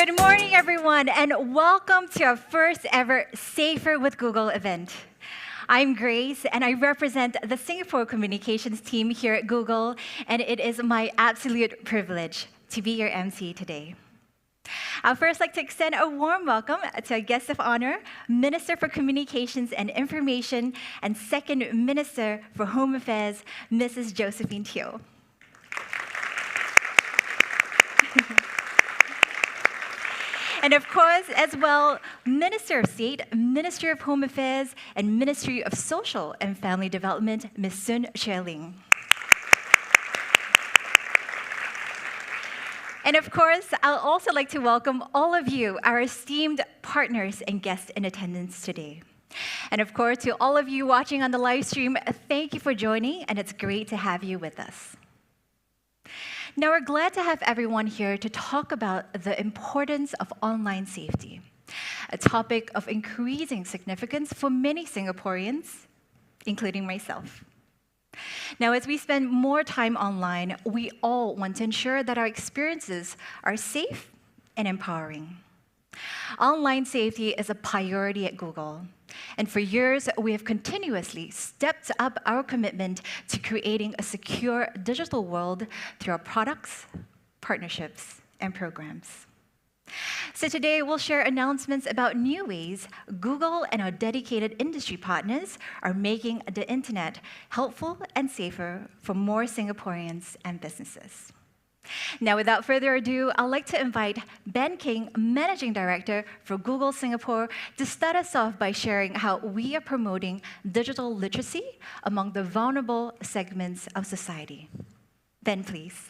Good morning, everyone, and welcome to our first ever Safer with Google event. I'm Grace, and I represent the Singapore communications team here at Google, and it is my absolute privilege to be your MC today. I'd first like to extend a warm welcome to our guest of honor, Minister for Communications and Information, and Second Minister for Home Affairs, Mrs. Josephine Teo. And of course, as well, Minister of State, Ministry of Home Affairs, and Ministry of Social and Family Development, Ms. Sun Xueling. And of course, I'll also like to welcome all of you, our esteemed partners and guests in attendance today. And of course, to all of you watching on the live stream, thank you for joining, and it's great to have you with us. Now, we're glad to have everyone here to talk about the importance of online safety, a topic of increasing significance for many Singaporeans, including myself. Now, as we spend more time online, we all want to ensure that our experiences are safe and empowering. Online safety is a priority at Google. And for years, we have continuously stepped up our commitment to creating a secure digital world through our products, partnerships, and programs. So today, we'll share announcements about new ways Google and our dedicated industry partners are making the internet helpful and safer for more Singaporeans and businesses. Now, without further ado, I'd like to invite Ben King, Managing Director for Google Singapore, to start us off by sharing how we are promoting digital literacy among the vulnerable segments of society. Ben, please.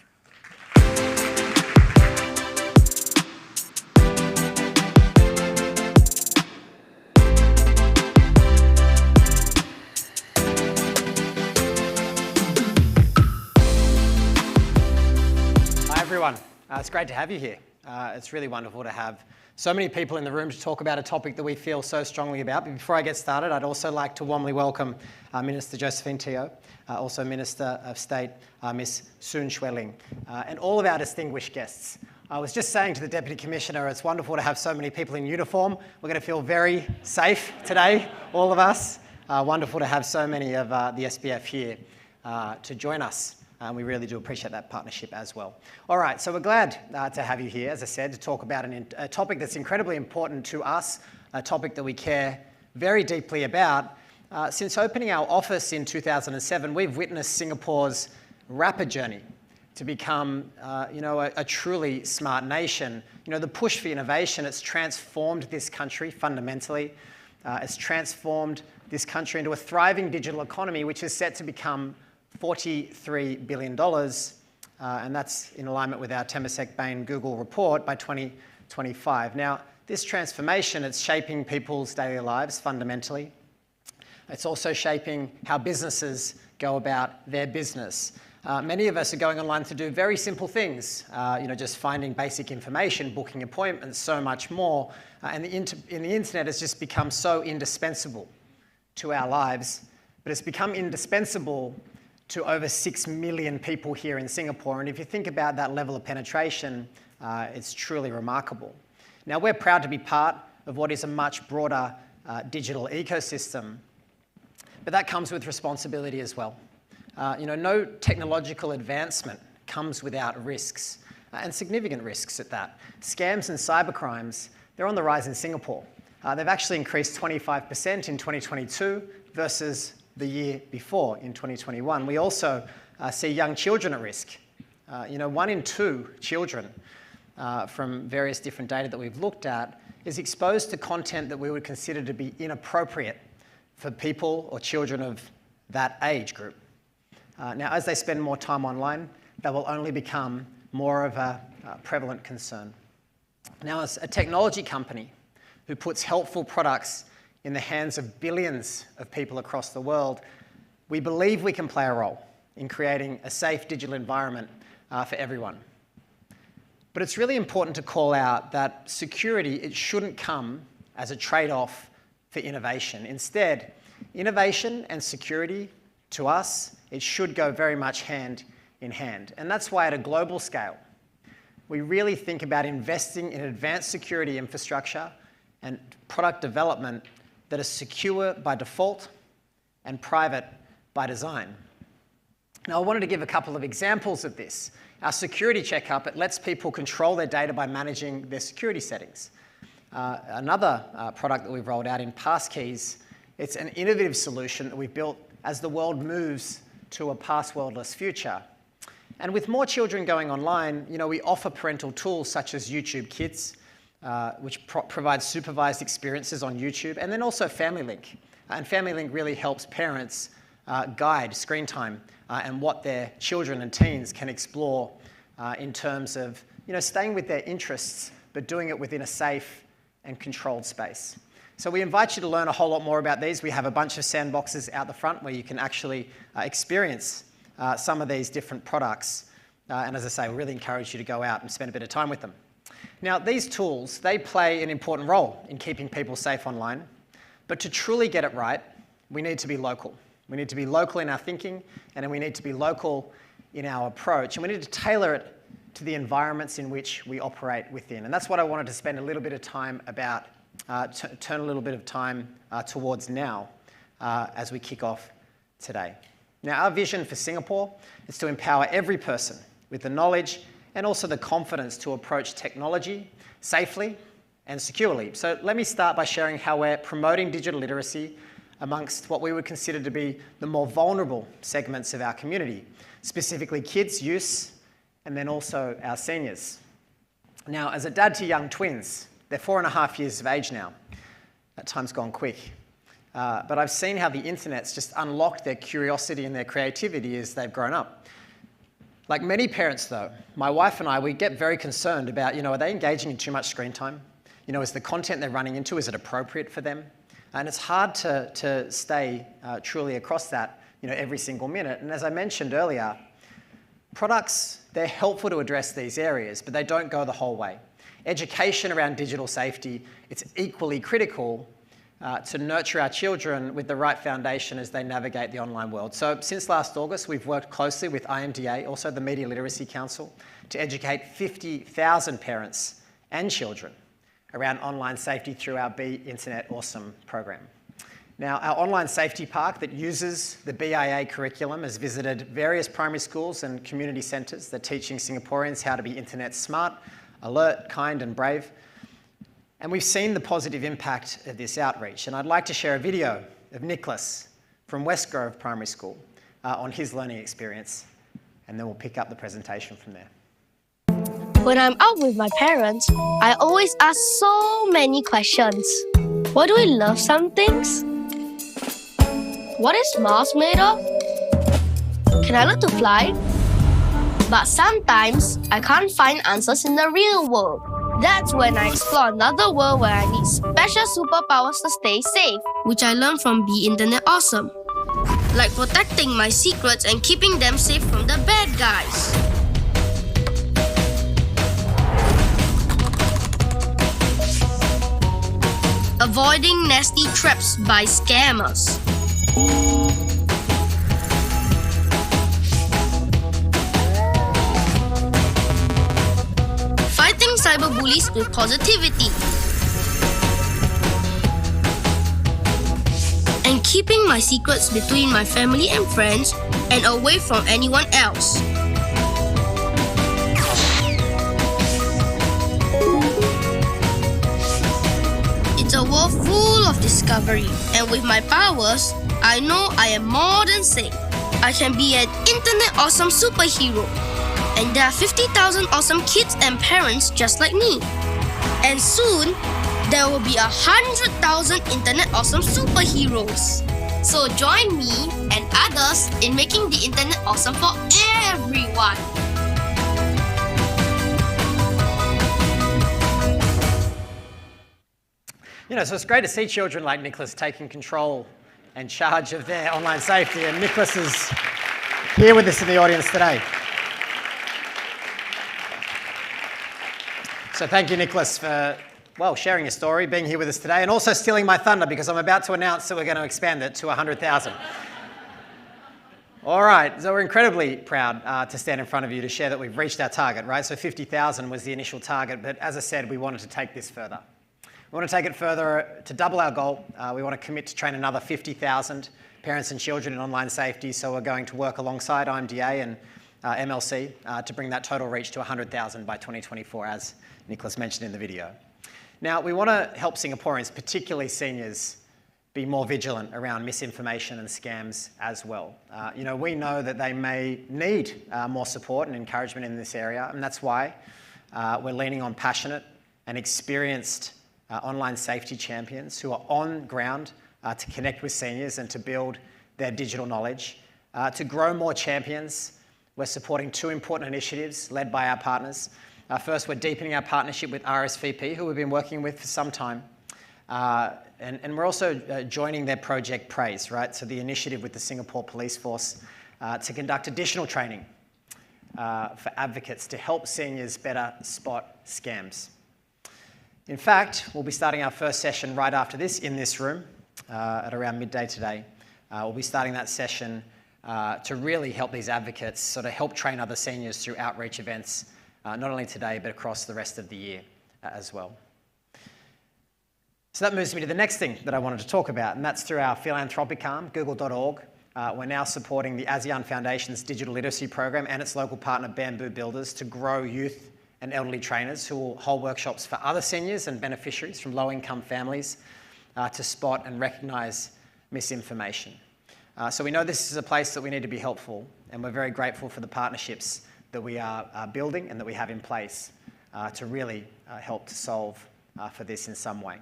Everyone, it's great to have you here. It's really wonderful to have so many people in the room to talk about a topic that we feel so strongly about. But before I get started, I'd also like to warmly welcome Minister Josephine Teo, also Minister of State, Ms. Sun Xueling, and all of our distinguished guests. I was just saying to the Deputy Commissioner, it's wonderful to have so many people in uniform. We're going to feel very safe today, all of us. Wonderful to have so many of the SBF here to join us. We really do appreciate that partnership as well. All right, so we're glad to have you here, as I said, to talk about a topic that's incredibly important to us, a topic that we care very deeply about. Since opening our office in 2007, we've witnessed Singapore's rapid journey to become, a truly smart nation. The push for innovation, it's transformed this country fundamentally. It's transformed this country into a thriving digital economy, which is set to become $43 billion, and that's in alignment with our Temasek Bain Google report by 2025. Now, this transformation, it's shaping people's daily lives fundamentally. It's also shaping how businesses go about their business. Many of us are going online to do very simple things, just finding basic information, booking appointments, so much more. And the internet has just become so indispensable to our lives, but it's become indispensable to over 6 million people here in Singapore. And if you think about that level of penetration, it's truly remarkable. Now, we're proud to be part of what is a much broader digital ecosystem, but that comes with responsibility as well. No technological advancement comes without risks, and significant risks at that. Scams and cybercrimes, they're on the rise in Singapore. They've actually increased 25% in 2022 versus the year before in 2021. We also see young children at risk. 1 in 2 children from various different data that we've looked at is exposed to content that we would consider to be inappropriate for people or children of that age group. Now, as they spend more time online, that will only become more of a prevalent concern. Now, as a technology company who puts helpful products in the hands of billions of people across the world, we believe we can play a role in creating a safe digital environment for everyone. But it's really important to call out that security, it shouldn't come as a trade-off for innovation. Instead, innovation and security, to us, it should go very much hand in hand. And that's why at a global scale, we really think about investing in advanced security infrastructure and product development that are secure by default and private by design. Now, I wanted to give a couple of examples of this. Our security checkup, it lets people control their data by managing their security settings. Another product that we've rolled out in Passkeys, it's an innovative solution that we've built as the world moves to a passwordless future. And with more children going online, we offer parental tools such as YouTube Kids, which provides supervised experiences on YouTube, and then also Family Link. And Family Link really helps parents guide screen time and what their children and teens can explore in terms of staying with their interests, but doing it within a safe and controlled space. So we invite you to learn a whole lot more about these. We have a bunch of sandboxes out the front where you can actually experience some of these different products. And as I say, we really encourage you to go out and spend a bit of time with them. Now, these tools, they play an important role in keeping people safe online. But to truly get it right, we need to be local. We need to be local in our thinking, and then we need to be local in our approach. And we need to tailor it to the environments in which we operate within. And that's what I wanted to spend a little bit of time about, turn a little bit of time towards now as we kick off today. Now, our vision for Singapore is to empower every person with the knowledge and also the confidence to approach technology safely and securely. So let me start by sharing how we're promoting digital literacy amongst what we would consider to be the more vulnerable segments of our community, specifically kids, youth, and then also our seniors. Now, as a dad to young twins, they're 4.5 years of age now. That time's gone quick. But I've seen how the internet's just unlocked their curiosity and their creativity as they've grown up. Like many parents though, my wife and I, we get very concerned about, are they engaging in too much screen time? Is the content they're running into, is it appropriate for them? And it's hard to stay truly across that, every single minute. And as I mentioned earlier, products, they're helpful to address these areas, but they don't go the whole way. Education around digital safety, it's equally critical to nurture our children with the right foundation as they navigate the online world. So since last August, we've worked closely with IMDA, also the Media Literacy Council, to educate 50,000 parents and children around online safety through our Be Internet Awesome program. Now, our online safety park that uses the BIA curriculum has visited various primary schools and community centres that are teaching Singaporeans how to be internet smart, alert, kind and brave. And we've seen the positive impact of this outreach. And I'd like to share a video of Nicholas from West Grove Primary School on his learning experience, and then we'll pick up the presentation from there. When I'm out with my parents, I always ask so many questions. Why do we love some things? What is Mars made of? Can I learn to fly? But sometimes I can't find answers in the real world. That's when I explore another world where I need special superpowers to stay safe, which I learned from Be Internet Awesome. Like protecting my secrets and keeping them safe from the bad guys. Avoiding nasty traps by scammers. Fighting cyberbullies with positivity. And keeping my secrets between my family and friends and away from anyone else. It's a world full of discovery, and with my powers, I know I am more than safe. I can be an Internet Awesome superhero. And there are 50,000 awesome kids and parents just like me. And soon, there will be 100,000 Internet Awesome superheroes. So join me and others in making the Internet awesome for everyone. So it's great to see children like Nicholas taking control and charge of their online safety. And Nicholas is here with us in the audience today. So thank you, Nicholas, for sharing your story, being here with us today, and also stealing my thunder because I'm about to announce that we're going to expand it to 100,000. All right, so we're incredibly proud to stand in front of you to share that we've reached our target, right? So 50,000 was the initial target, but as I said, we wanted to take this further. We want to take it further to double our goal. We want to commit to train another 50,000 parents and children in online safety, so we're going to work alongside IMDA and MLC to bring that total reach to 100,000 by 2024, as Nicholas mentioned in the video. Now, we want to help Singaporeans, particularly seniors, be more vigilant around misinformation and scams as well. We know that they may need more support and encouragement in this area, and that's why we're leaning on passionate and experienced online safety champions who are on ground to connect with seniors and to build their digital knowledge. To grow more champions, we're supporting two important initiatives led by our partners. First, we're deepening our partnership with RSVP, who we've been working with for some time. And we're also joining their Project Praise, right? So the initiative with the Singapore Police Force to conduct additional training for advocates to help seniors better spot scams. In fact, we'll be starting our first session right after this in this room at around midday today. We'll be starting that session to really help these advocates sort of help train other seniors through outreach events, not only today, but across the rest of the year as well. So that moves me to the next thing that I wanted to talk about, and that's through our philanthropic arm, google.org. We're now supporting the ASEAN Foundation's digital literacy program and its local partner, Bamboo Builders, to grow youth and elderly trainers who will hold workshops for other seniors and beneficiaries from low-income families to spot and recognise misinformation. So we know this is a place that we need to be helpful, and we're very grateful for the partnerships that we are building and that we have in place to really help to solve for this in some way.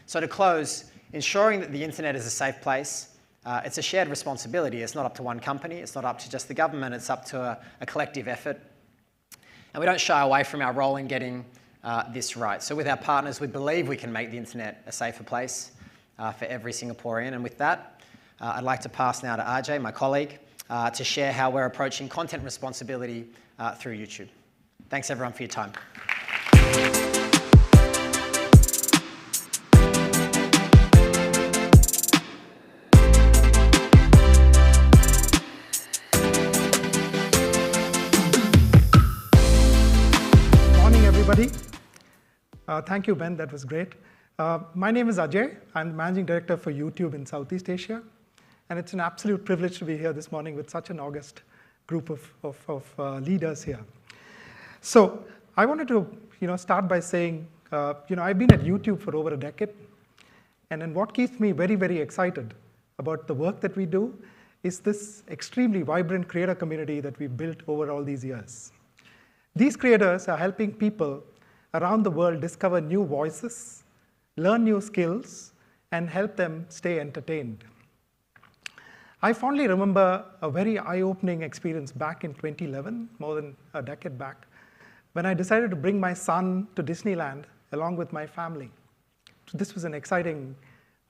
So to close, ensuring that the internet is a safe place, it's a shared responsibility. It's not up to one company, it's not up to just the government, it's up to a collective effort. And we don't shy away from our role in getting this right. So with our partners, we believe we can make the internet a safer place for every Singaporean. And with that, I'd like to pass now to RJ, my colleague, to share how we're approaching content responsibility through YouTube. Thanks everyone for your time. Morning everybody. Thank you, Ben, that was great. My name is Ajay. I'm the Managing Director for YouTube in Southeast Asia. And it's an absolute privilege to be here this morning with such an august group of leaders here. So I wanted to start by saying, I've been at YouTube for over a decade. And then what keeps me very, very excited about the work that we do is this extremely vibrant creator community that we've built over all these years. These creators are helping people around the world discover new voices, learn new skills, and help them stay entertained. I fondly remember a very eye-opening experience back in 2011, more than a decade back, when I decided to bring my son to Disneyland along with my family. So this was an exciting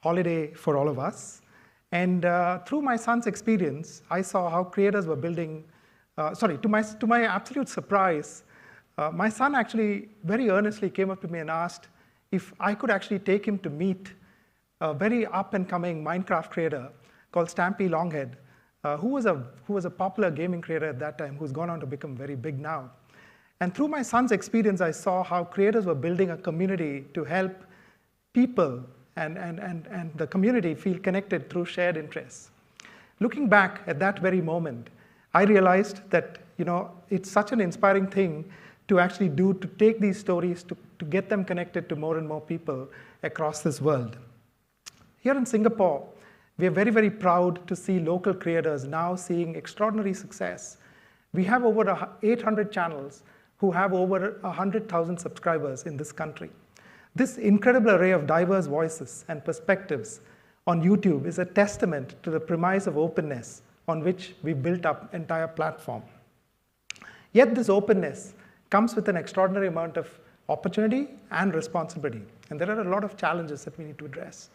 holiday for all of us. And through my son's experience, I saw how creators were building, to my absolute surprise, my son actually very earnestly came up to me and asked if I could actually take him to meet a very up-and-coming Minecraft creator called Stampy Longhead, who was a popular gaming creator at that time, who's gone on to become very big now. And through my son's experience, I saw how creators were building a community to help people and the community feel connected through shared interests. Looking back at that very moment, I realized that it's such an inspiring thing to actually do, to take these stories, to get them connected to more and more people across this world. Here in Singapore, we are very, very proud to see local creators now seeing extraordinary success. We have over 800 channels who have over 100,000 subscribers in this country. This incredible array of diverse voices and perspectives on YouTube is a testament to the premise of openness on which we built up entire platform. Yet this openness comes with an extraordinary amount of opportunity and responsibility. And there are a lot of challenges that we need to address.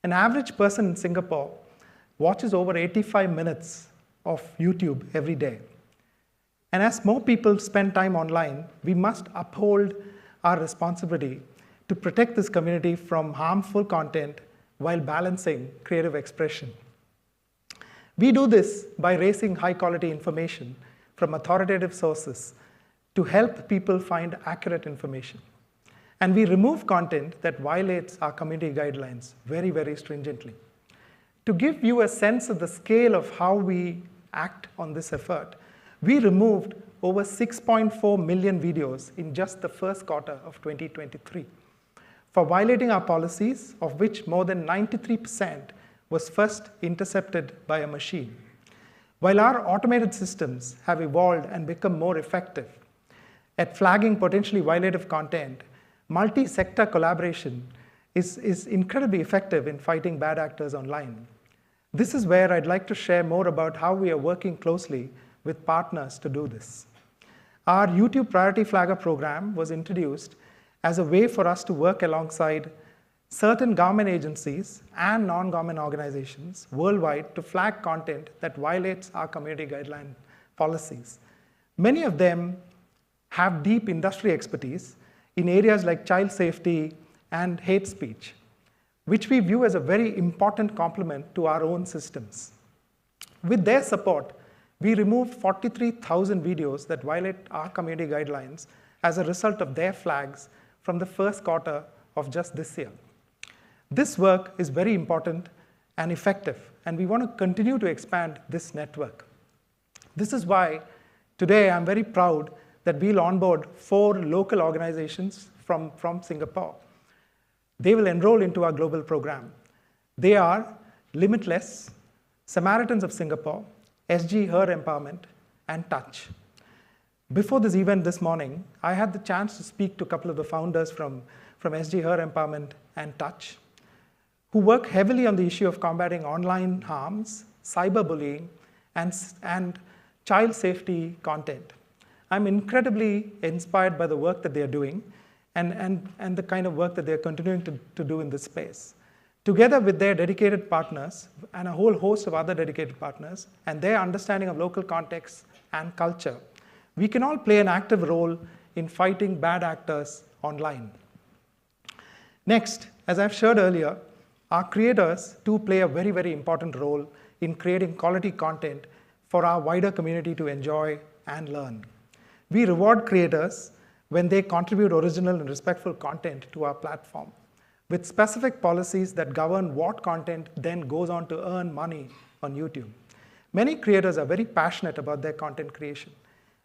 An average person in Singapore watches over 85 minutes of YouTube every day. And as more people spend time online, we must uphold our responsibility to protect this community from harmful content while balancing creative expression. We do this by raising high-quality information from authoritative sources to help people find accurate information. And we remove content that violates our community guidelines very, very stringently. To give you a sense of the scale of how we act on this effort, we removed over 6.4 million videos in just the first quarter of 2023 for violating our policies, of which more than 93% was first intercepted by a machine. While our automated systems have evolved and become more effective at flagging potentially violative content, multi-sector collaboration is incredibly effective in fighting bad actors online. This is where I'd like to share more about how we are working closely with partners to do this. Our YouTube Priority Flagger program was introduced as a way for us to work alongside certain government agencies and non-government organizations worldwide to flag content that violates our community guideline policies. Many of them have deep industry expertise in areas like child safety and hate speech, which we view as a very important complement to our own systems. With their support, we removed 43,000 videos that violate our community guidelines as a result of their flags from the first quarter of just this year. This work is very important and effective, and we want to continue to expand this network. This is why today I'm very proud that we'll onboard 4 local organizations from Singapore. They will enroll into our global program. They are Limitless, Samaritans of Singapore, SG Her Empowerment, and Touch. Before this event this morning, I had the chance to speak to a couple of the founders from SG Her Empowerment and Touch, who work heavily on the issue of combating online harms, cyberbullying, and child safety content. I'm incredibly inspired by the work that they're doing and the kind of work that they're continuing to do in this space. Together with their dedicated partners and a whole host of other dedicated partners and their understanding of local context and culture, we can all play an active role in fighting bad actors online. Next, as I've shared earlier, our creators too play a very, very important role in creating quality content for our wider community to enjoy and learn. We reward creators when they contribute original and respectful content to our platform, with specific policies that govern what content then goes on to earn money on YouTube. Many creators are very passionate about their content creation,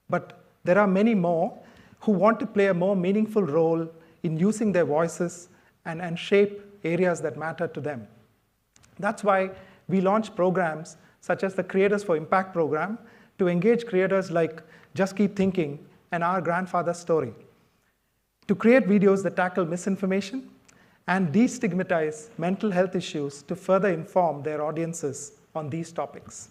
but there are many more who want to play a more meaningful role in using their voices and shape areas that matter to them. That's why we launch programs such as the Creators for Impact program to engage creators like Just Keep Thinking and Our Grandfather's Story, to create videos that tackle misinformation and destigmatize mental health issues to further inform their audiences on these topics.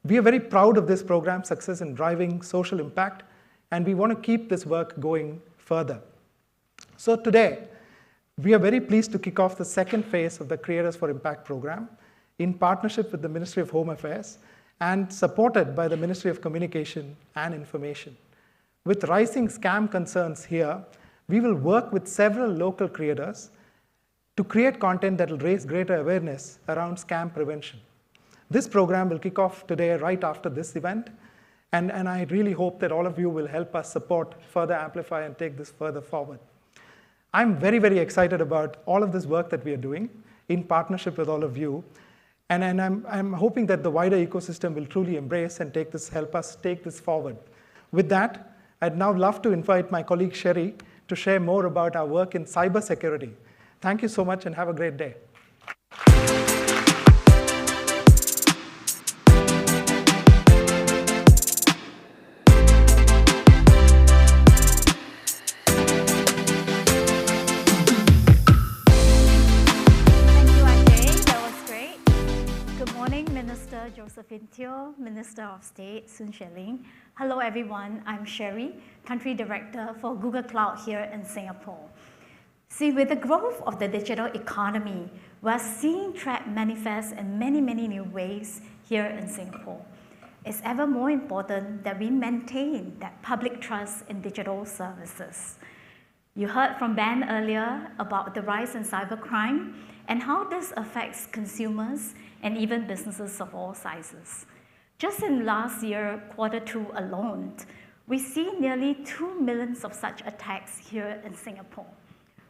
We are very proud of this program's success in driving social impact, and we want to keep this work going further. So today, we are very pleased to kick off the second phase of the Creators for Impact program in partnership with the Ministry of Home Affairs and supported by the Ministry of Communication and Information. With rising scam concerns here, we will work with several local creators to create content that will raise greater awareness around scam prevention. This program will kick off today right after this event, and I really hope that all of you will help us support, further amplify, and take this further forward. I'm very, very excited about all of this work that we are doing in partnership with all of you, and I'm hoping that the wider ecosystem will truly embrace and help us take this forward. With that, I'd now love to invite my colleague Sherry to share more about our work in cybersecurity. Thank you so much and have a great day. Josephine Teo, Minister of State, Sun Xueling. Hello everyone, I'm Sherry, Country Director for Google Cloud here in Singapore. See, with the growth of the digital economy, we're seeing threat manifest in many, many new ways here in Singapore. It's ever more important that we maintain that public trust in digital services. You heard from Ben earlier about the rise in cybercrime and how this affects consumers and even businesses of all sizes. Just in last year, Q2 alone, we see nearly 2 million of such attacks here in Singapore.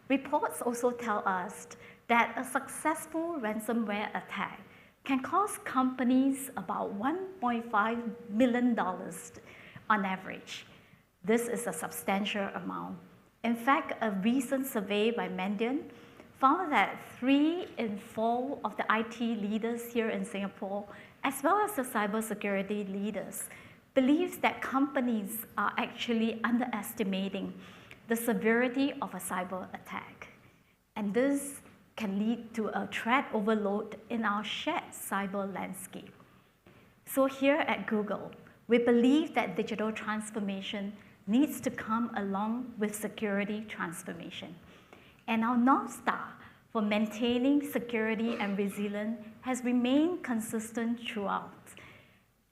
Reports also tell us that a successful ransomware attack can cost companies about $1.5 million on average. This is a substantial amount. In fact, a recent survey by Mandiant found that 3 in 4 of the IT leaders here in Singapore, as well as the cybersecurity leaders, believes that companies are actually underestimating the severity of a cyber attack. And this can lead to a threat overload in our shared cyber landscape. So here at Google, we believe that digital transformation needs to come along with security transformation. And our North Star for maintaining security and resilience has remained consistent throughout.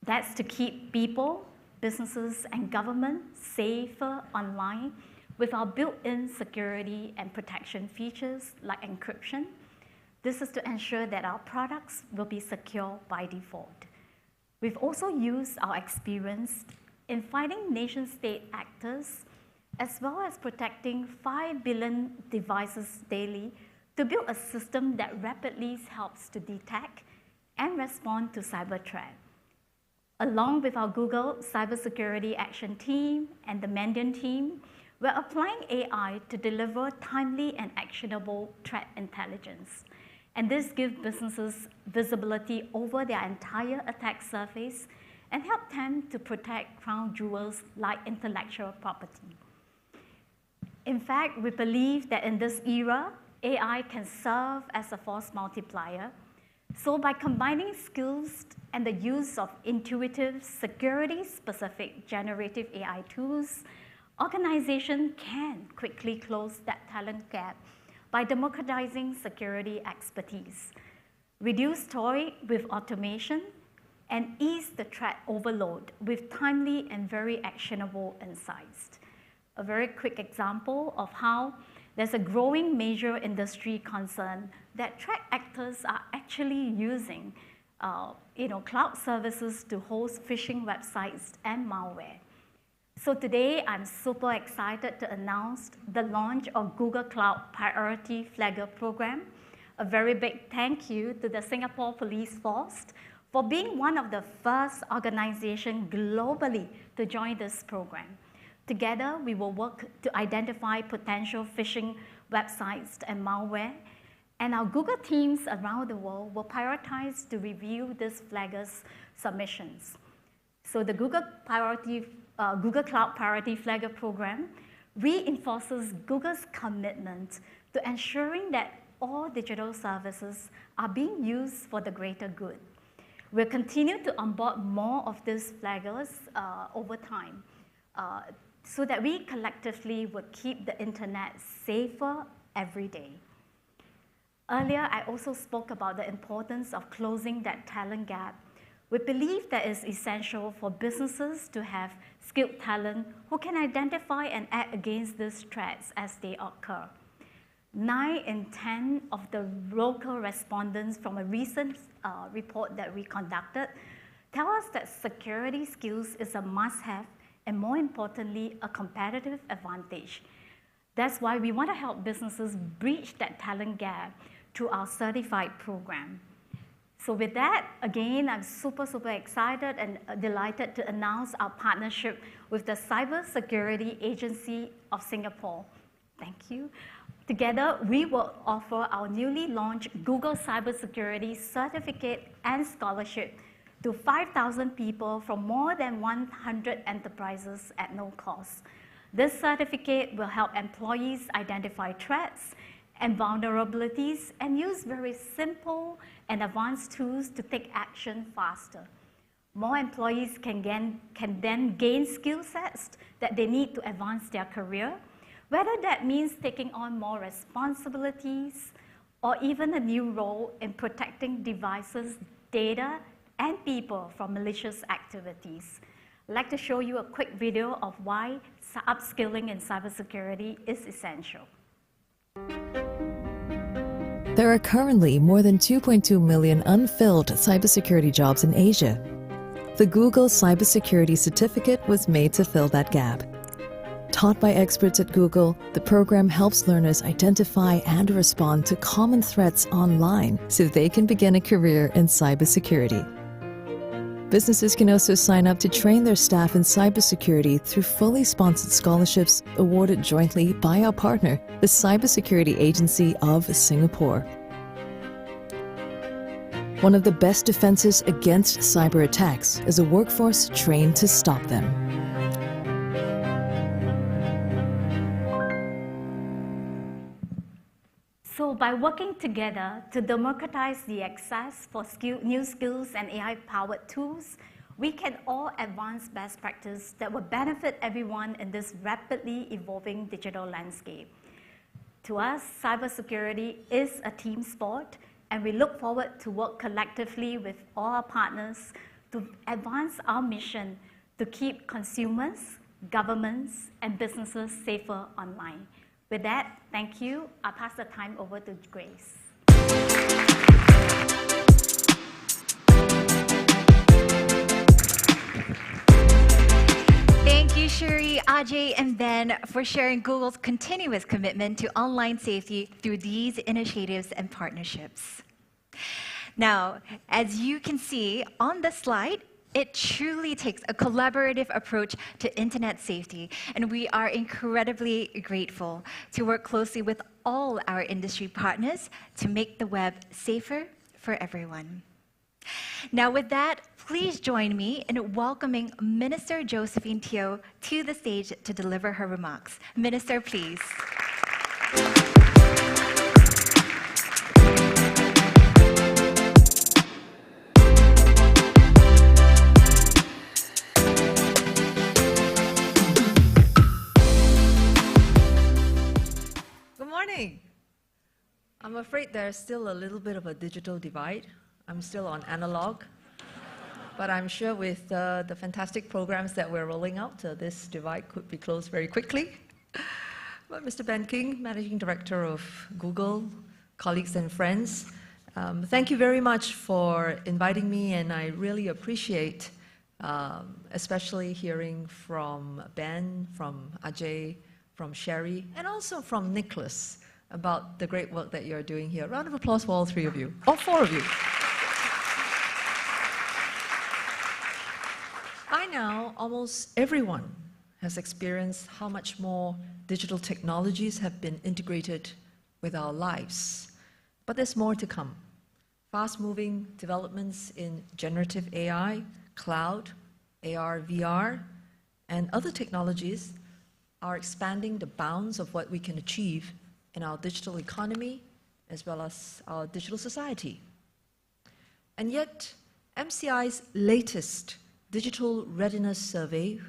That's to keep people, businesses, and government safer online with our built-in security and protection features like encryption. This is to ensure that our products will be secure by default. We've also used our experience in fighting nation-state actors, as well as protecting 5 billion devices daily to build a system that rapidly helps to detect and respond to cyber threats. Along with our Google Cybersecurity Action Team and the Mandiant team, we're applying AI to deliver timely and actionable threat intelligence. And this gives businesses visibility over their entire attack surface and help them to protect crown jewels like intellectual property. In fact, we believe that in this era, AI can serve as a force multiplier. So by combining skills and the use of intuitive, security-specific generative AI tools, organizations can quickly close that talent gap by democratizing security expertise, reduce toil with automation, and ease the threat overload with timely and very actionable insights. A very quick example of how there's a growing major industry concern that threat actors are actually using cloud services to host phishing websites and malware. So today, I'm super excited to announce the launch of Google Cloud Priority Flagger Program. A very big thank you to the Singapore Police Force for being one of the first organizations globally to join this program. Together, we will work to identify potential phishing websites and malware, and our Google teams around the world will prioritize to review these flaggers' submissions. So the Google Cloud Priority Flagger Program reinforces Google's commitment to ensuring that all digital services are being used for the greater good. We'll continue to onboard more of these flaggers over time so that we collectively would keep the internet safer every day. Earlier, I also spoke about the importance of closing that talent gap. We believe that it's essential for businesses to have skilled talent who can identify and act against these threats as they occur. 9 in 10 of the local respondents from a recent report that we conducted tell us that security skills is a must-have and, more importantly, a competitive advantage. That's why we want to help businesses breach that talent gap through our certified program. So with that, again, I'm super excited and delighted to announce our partnership with the Cybersecurity Agency of Singapore. Thank you. Together, we will offer our newly launched Google Cybersecurity Certificate and Scholarship to 5,000 people from more than 100 enterprises at no cost. This certificate will help employees identify threats and vulnerabilities and use very simple and advanced tools to take action faster. More employees can then gain skill sets that they need to advance their career, whether that means taking on more responsibilities or even a new role in protecting devices, data, and people from malicious activities. I'd like to show you a quick video of why upskilling in cybersecurity is essential. There are currently more than 2.2 million unfilled cybersecurity jobs in Asia. The Google Cybersecurity Certificate was made to fill that gap. Taught by experts at Google, the program helps learners identify and respond to common threats online so they can begin a career in cybersecurity. Businesses can also sign up to train their staff in cybersecurity through fully sponsored scholarships awarded jointly by our partner, the Cybersecurity Agency of Singapore. One of the best defenses against cyber attacks is a workforce trained to stop them. So by working together to democratize the access for new skills and AI-powered tools, we can all advance best practice that will benefit everyone in this rapidly evolving digital landscape. To us, cybersecurity is a team sport, and we look forward to work collectively with all our partners to advance our mission to keep consumers, governments, and businesses safer online. With that, thank you. I'll pass the time over to Grace. Thank you, Shuri, Ajay, and Ben for sharing Google's continuous commitment to online safety through these initiatives and partnerships. Now, as you can see on the slide, it truly takes a collaborative approach to internet safety, and we are incredibly grateful to work closely with all our industry partners to make the web safer for everyone. Now with that, please join me in welcoming Minister Josephine Teo to the stage to deliver her remarks. Minister, please. I'm afraid there's still a little bit of a digital divide. I'm still on analog. But I'm sure with the fantastic programs that we're rolling out, this divide could be closed very quickly. But Mr. Ben King, Managing Director of Google, colleagues and friends, thank you very much for inviting me, and I really appreciate especially hearing from Ben, from Ajay, from Sherry, and also from Nicholas about the great work that you're doing here. Round of applause for all three of you, all four of you. By now, almost everyone has experienced how much more digital technologies have been integrated with our lives. But there's more to come. Fast-moving developments in generative AI, cloud, AR, VR, and other technologies are expanding the bounds of what we can achieve in our digital economy as well as our digital society. And yet, MCI's latest Digital Readiness Survey,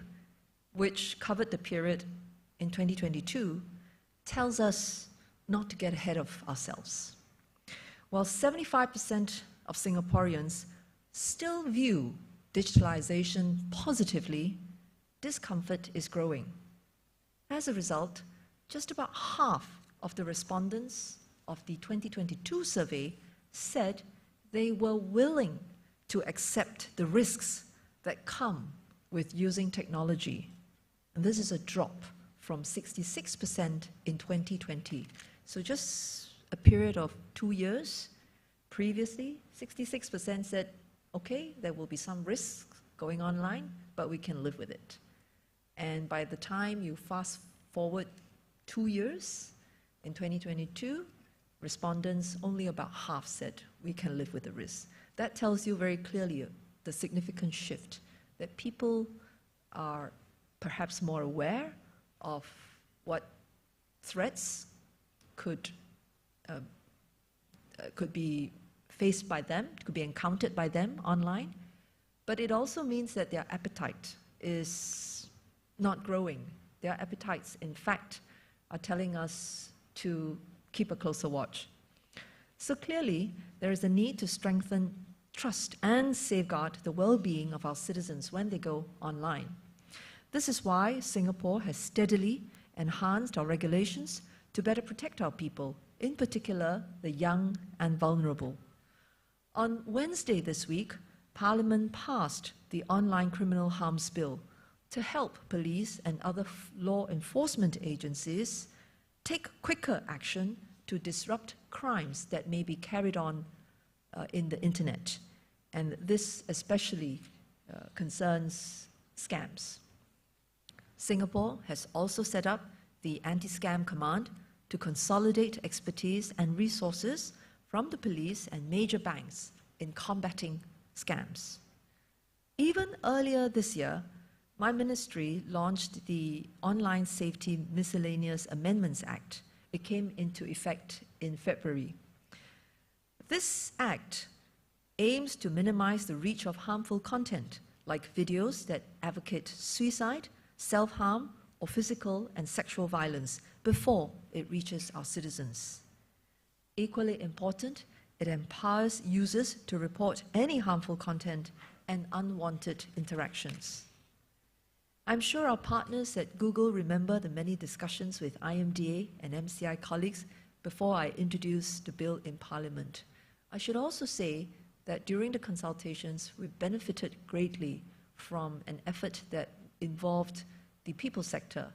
which covered the period in 2022, tells us not to get ahead of ourselves. While 75% of Singaporeans still view digitalization positively, discomfort is growing. As a result, just about half of the respondents of the 2022 survey said they were willing to accept the risks that come with using technology. And this is a drop from 66% in 2020. So just a period of 2 years. Previously, 66% said, okay, there will be some risks going online, but we can live with it. And by the time you fast forward 2 years, in 2022, respondents, only about half said we can live with the risk. That tells you very clearly the significant shift, that people are perhaps more aware of what threats could be faced by them, could be encountered by them online, but it also means that their appetite is not growing. Their appetites, in fact, are telling us to keep a closer watch. So clearly, there is a need to strengthen trust and safeguard the well-being of our citizens when they go online. This is why Singapore has steadily enhanced our regulations to better protect our people, in particular the young and vulnerable. On Wednesday this week, Parliament passed the Online Criminal Harms Bill to help police and other law enforcement agencies take quicker action to disrupt crimes that may be carried on in the internet. And this especially concerns scams. Singapore has also set up the Anti-Scam Command to consolidate expertise and resources from the police and major banks in combating scams. Even earlier this year, my ministry launched the Online Safety Miscellaneous Amendments Act. It came into effect in February. This act aims to minimize the reach of harmful content, like videos that advocate suicide, self-harm, or physical and sexual violence before it reaches our citizens. Equally important, it empowers users to report any harmful content and unwanted interactions. I'm sure our partners at Google remember the many discussions with IMDA and MCI colleagues before I introduced the bill in Parliament. I should also say that during the consultations, we benefited greatly from an effort that involved the people sector.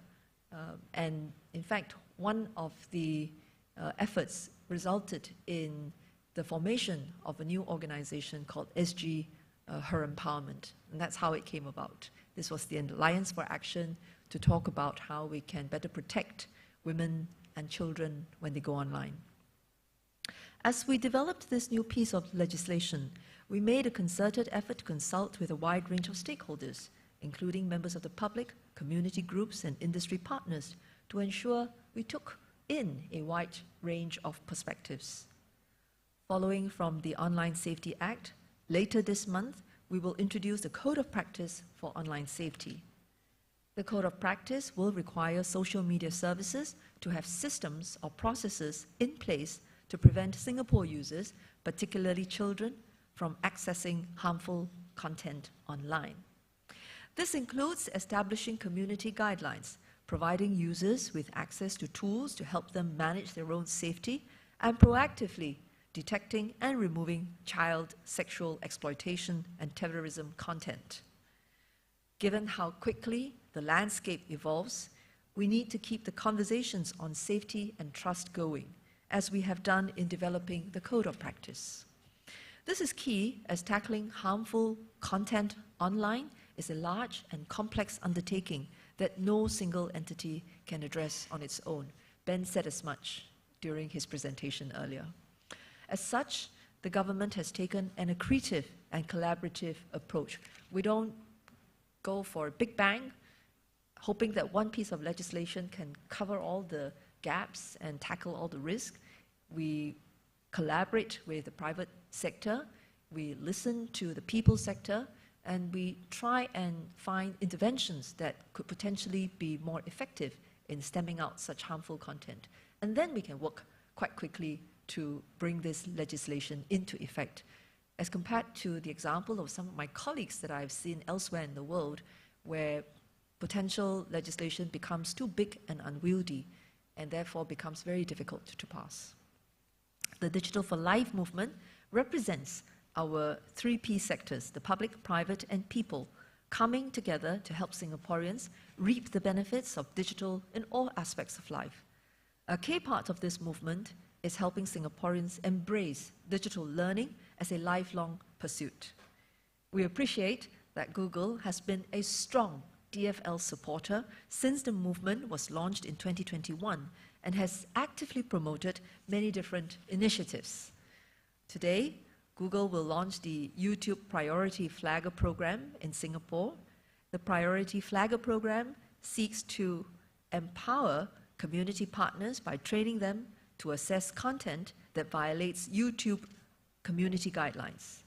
And in fact, one of the efforts resulted in the formation of a new organization called SG Her Empowerment. And that's how it came about. This was the Alliance for Action to talk about how we can better protect women and children when they go online. As we developed this new piece of legislation, we made a concerted effort to consult with a wide range of stakeholders, including members of the public, community groups, and industry partners, to ensure we took in a wide range of perspectives. Following from the Online Safety Act, later this month, we will introduce the Code of Practice for Online Safety. The Code of Practice will require social media services to have systems or processes in place to prevent Singapore users, particularly children, from accessing harmful content online. This includes establishing community guidelines, providing users with access to tools to help them manage their own safety, and proactively detecting and removing child sexual exploitation and terrorism content. Given how quickly the landscape evolves, we need to keep the conversations on safety and trust going, as we have done in developing the Code of Practice. This is key, as tackling harmful content online is a large and complex undertaking that no single entity can address on its own. Ben said as much during his presentation earlier. As such, the government has taken an accretive and collaborative approach. We don't go for a big bang, hoping that one piece of legislation can cover all the gaps and tackle all the risk. We collaborate with the private sector, we listen to the people sector, and we try and find interventions that could potentially be more effective in stemming out such harmful content. And then we can work quite quickly to bring this legislation into effect, as compared to the example of some of my colleagues that I've seen elsewhere in the world, where potential legislation becomes too big and unwieldy, and therefore becomes very difficult to pass. The Digital for Life movement represents our 3P sectors, the public, private, and people, coming together to help Singaporeans reap the benefits of digital in all aspects of life. A key part of this movement is helping Singaporeans embrace digital learning as a lifelong pursuit. We appreciate that Google has been a strong DFL supporter since the movement was launched in 2021 and has actively promoted many different initiatives. Today, Google will launch the YouTube Priority Flagger program in Singapore. The Priority Flagger program seeks to empower community partners by training them to assess content that violates YouTube community guidelines.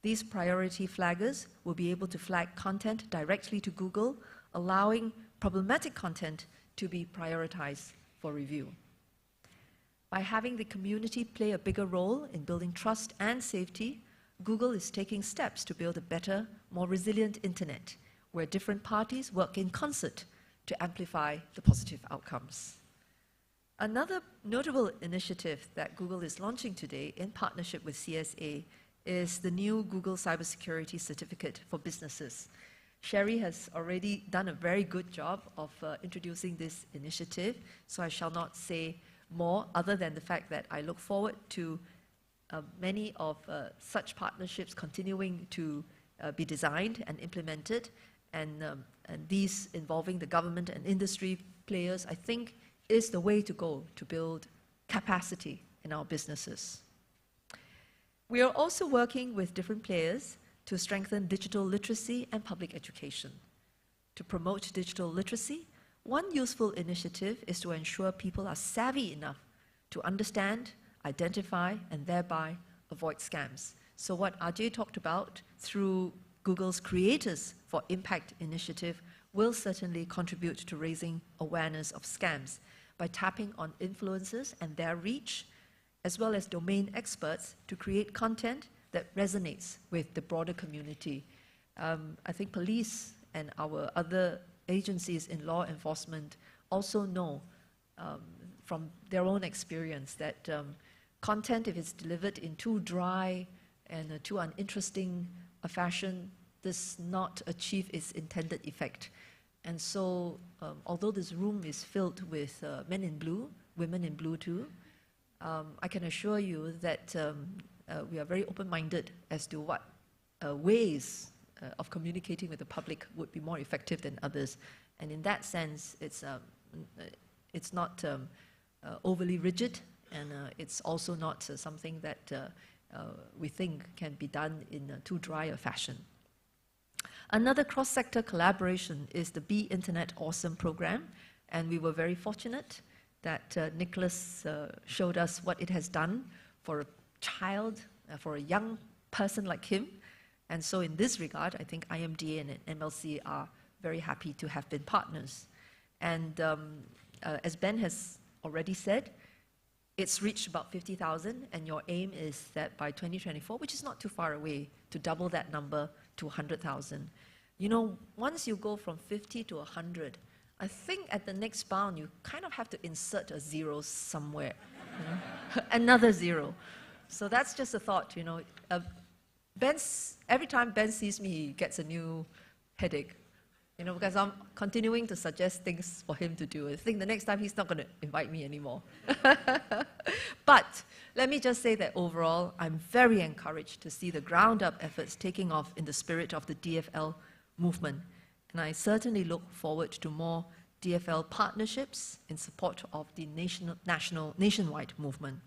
These priority flaggers will be able to flag content directly to Google, allowing problematic content to be prioritized for review. By having the community play a bigger role in building trust and safety, Google is taking steps to build a better, more resilient internet, where different parties work in concert to amplify the positive outcomes. Another notable initiative that Google is launching today in partnership with CSA is the new Google Cybersecurity Certificate for Businesses. Sherry has already done a very good job of introducing this initiative, so I shall not say more other than the fact that I look forward to many of such partnerships continuing to be designed and implemented, and these involving the government and industry players, I think, is the way to go to build capacity in our businesses. We are also working with different players to strengthen digital literacy and public education. To promote digital literacy, one useful initiative is to ensure people are savvy enough to understand, identify, and thereby avoid scams. So what Ajay talked about through Google's Creators for Impact initiative will certainly contribute to raising awareness of scams by tapping on influencers and their reach, as well as domain experts to create content that resonates with the broader community. I think police and our other agencies in law enforcement also know from their own experience that content, if it's delivered in too dry and too uninteresting a fashion, does not achieve its intended effect. And so, although this room is filled with men in blue, women in blue too, I can assure you that we are very open-minded as to what ways of communicating with the public would be more effective than others. And in that sense, it's not overly rigid, and it's also not something that we think can be done in a too dry a fashion. Another cross-sector collaboration is the Be Internet Awesome program, and we were very fortunate that Nicholas showed us what it has done for a child, for a young person like him. And so in this regard, I think IMDA and MLC are very happy to have been partners. And as Ben has already said, it's reached about 50,000, and your aim is that by 2024, which is not too far away, to double that number to 100,000. You know, once you go from 50 to 100, I think at the next bound, you kind of have to insert a zero somewhere, you know? Another zero. So that's just a thought, you know. Every time Ben sees me, he gets a new headache, you know, because I'm continuing to suggest things for him to do. I think the next time he's not going to invite me anymore. But let me just say that overall, I'm very encouraged to see the ground-up efforts taking off in the spirit of the DFL movement. And I certainly look forward to more DFL partnerships in support of the nationwide movement.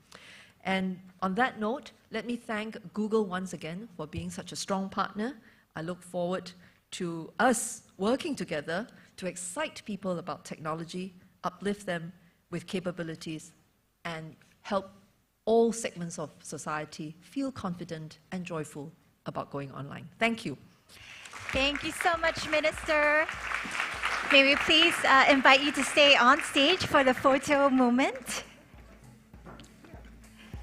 And on that note, let me thank Google once again for being such a strong partner. I look forward to us working together to excite people about technology, uplift them with capabilities, and help all segments of society feel confident and joyful about going online. Thank you. Thank you so much, Minister. May we please invite you to stay on stage for the photo moment.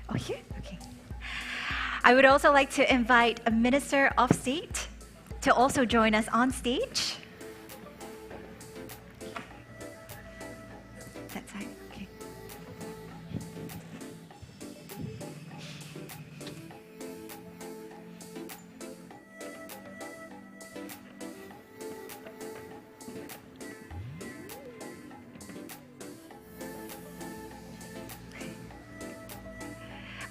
Oh, here? Okay. I would also like to invite a Minister of State to also join us on stage. That side, okay.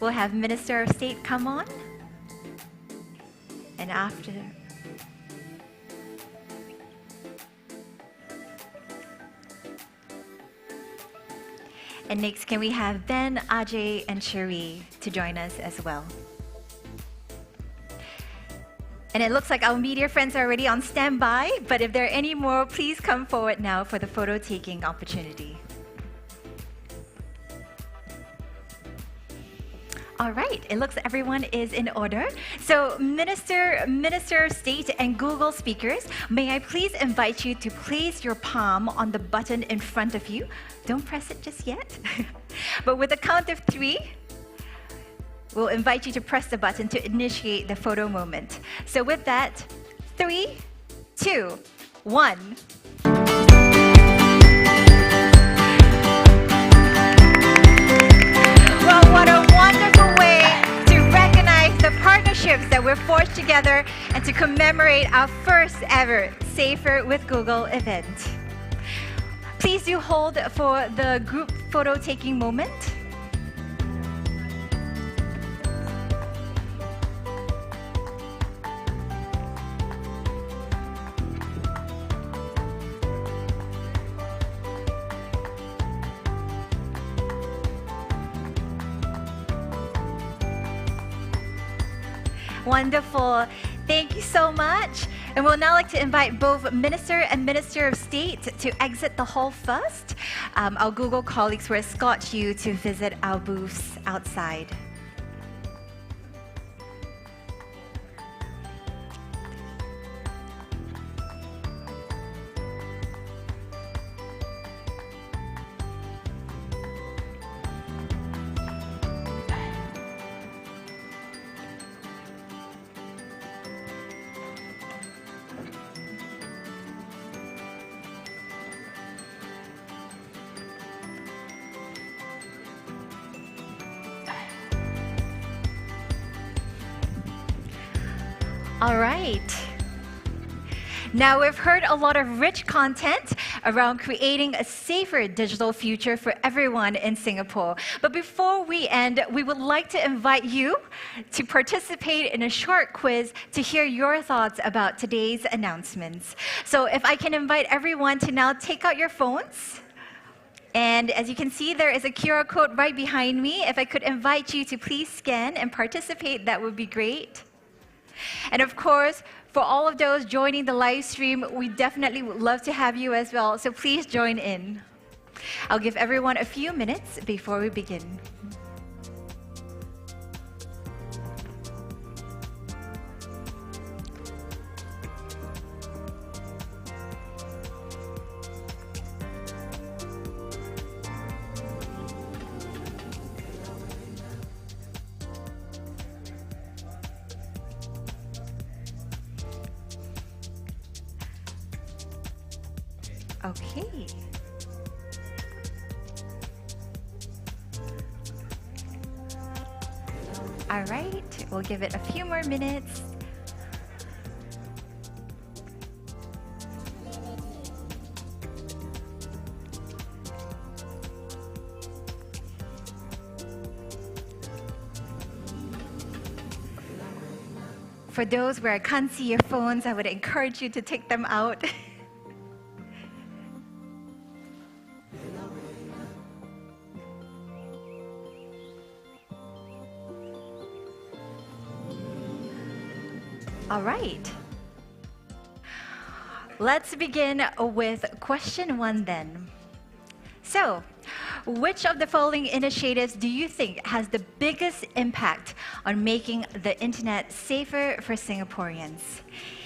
We'll have Minister of State come on. And after... And next, can we have Ben, Ajay, and Cherie to join us as well? And it looks like our media friends are already on standby, but if there are any more, please come forward now for the photo taking opportunity. All right, it looks everyone is in order. So Minister of State and Google speakers, may I please invite you to place your palm on the button in front of you. Don't press it just yet. But with a count of 3, we'll invite you to press the button to initiate the photo moment. So with that, 3, 2, 1. Well, what a wonderful way to recognize the partnerships that we've forged together and to commemorate our first ever Safer with Google event. Please do hold for the group photo taking moment. Wonderful. Thank you so much. And we'll now like to invite both Minister and Minister of State to exit the hall first. Our Google colleagues will escort you to visit our booths outside. All right. Now, we've heard a lot of rich content around creating a safer digital future for everyone in Singapore. But before we end, we would like to invite you to participate in a short quiz to hear your thoughts about today's announcements. So if I can invite everyone to now take out your phones. And as you can see, there is a QR code right behind me. If I could invite you to please scan and participate, that would be great. And of course, for all of those joining the live stream, we definitely would love to have you as well, so please join in. I'll give everyone a few minutes before we begin. Okay. All right, we'll give it a few more minutes. For those where I can't see your phones, I would encourage you to take them out. All right. Let's begin with question 1 then. So, which of the following initiatives do you think has the biggest impact on making the internet safer for Singaporeans?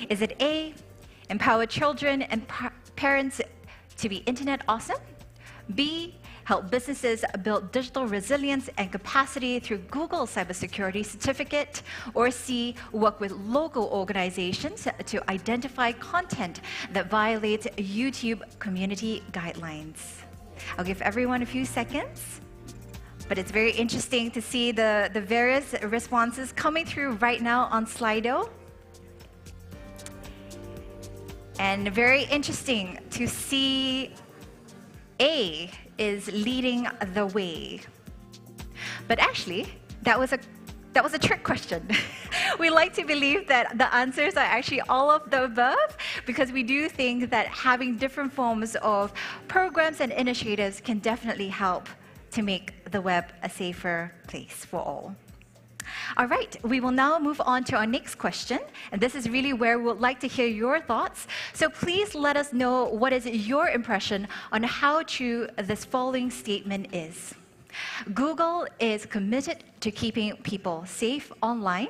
Is it A, empower children and parents to be internet awesome? B, help businesses build digital resilience and capacity through Google Cybersecurity Certificate? Or C, work with local organizations to identify content that violates YouTube community guidelines? I'll give everyone a few seconds, but it's very interesting to see the various responses coming through right now on Slido. And very interesting to see A is leading the way. But actually, that was a trick question. We like to believe that the answers are actually all of the above, because we do think that having different forms of programs and initiatives can definitely help to make the web a safer place for all. All right, we will now move on to our next question, and this is really where we would like to hear your thoughts. So please let us know what is your impression on how true this following statement is. Google is committed to keeping people safe online.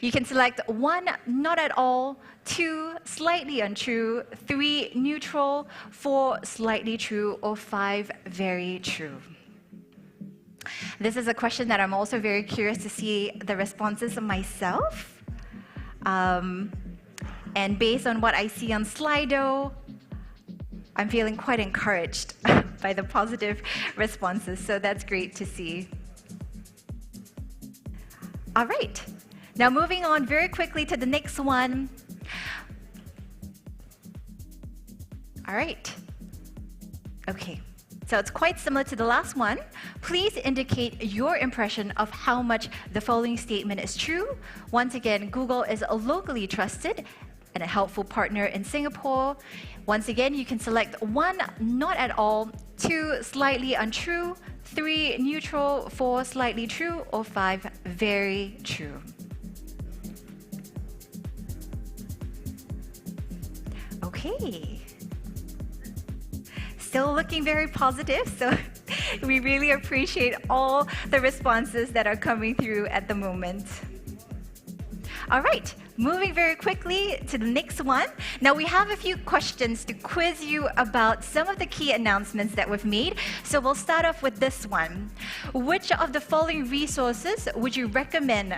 You can select 1, not at all, 2, slightly untrue, 3, neutral, 4, slightly true, or 5, very true. This is a question that I'm also very curious to see the responses of myself. And based on what I see on Slido, I'm feeling quite encouraged by the positive responses, so that's great to see. All right, now moving on very quickly to the next one. All right, okay. So it's quite similar to the last one. Please indicate your impression of how much the following statement is true. Once again, Google is a locally trusted and a helpful partner in Singapore. Once again, you can select 1, not at all, 2, slightly untrue, 3, neutral, 4, slightly true, or 5, very true. Okay. Still looking very positive, so we really appreciate all the responses that are coming through at the moment. All right, moving very quickly to the next one. Now we have a few questions to quiz you about some of the key announcements that we've made. So we'll start off with this one. Which of the following resources would you recommend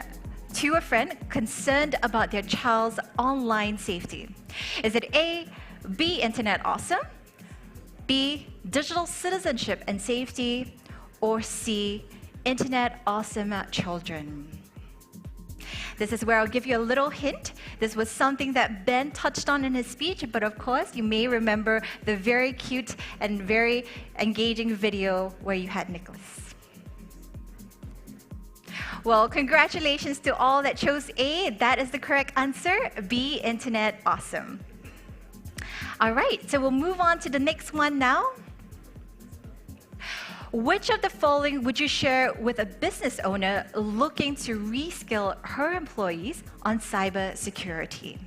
to a friend concerned about their child's online safety? Is it A, Be Internet Awesome, B, Digital Citizenship and Safety, or C, Internet Awesome Children? This is where I'll give you a little hint. This was something that Ben touched on in his speech, but of course you may remember the very cute and very engaging video where you had Nicholas. Well, congratulations to all that chose A. That is the correct answer, B, Internet Awesome. All right, so we'll move on to the next one now. Which of the following would you share with a business owner looking to reskill her employees on cybersecurity?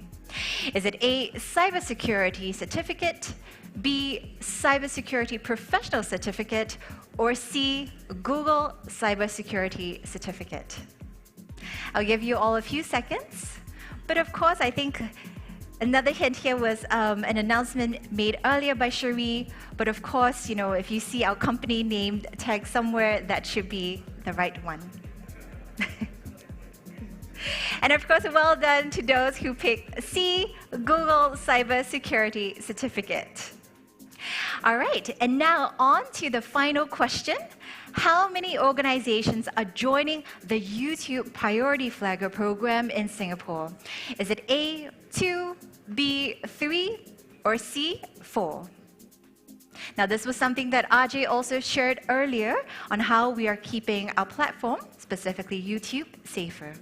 Is it A, cybersecurity certificate, B, cybersecurity professional certificate, or C, Google cybersecurity certificate? I'll give you all a few seconds, but of course I think another hint here was an announcement made earlier by Cherie, but of course, you know, if you see our company name tag somewhere, that should be the right one. And of course, well done to those who picked C, Google Cybersecurity Certificate. All right, and now on to the final question. How many organizations are joining the YouTube Priority Flagger program in Singapore? Is it A, 2, B, 3, or C, 4? Now, this was something that Ajay also shared earlier on how we are keeping our platform, specifically YouTube, safer.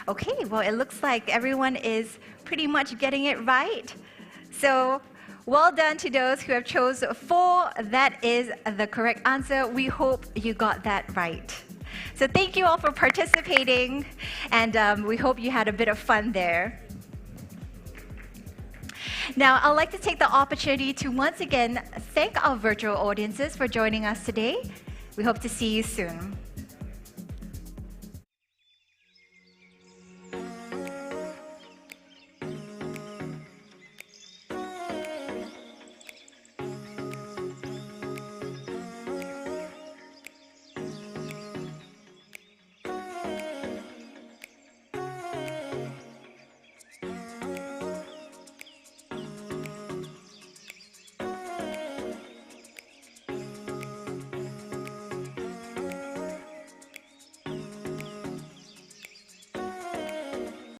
Okay, well, it looks like everyone is pretty much getting it right. So, well done to those who have chose 4. That is the correct answer. We hope you got that right. So thank you all for participating, and we hope you had a bit of fun there. Now, I'd like to take the opportunity to once again thank our virtual audiences for joining us today. We hope to see you soon.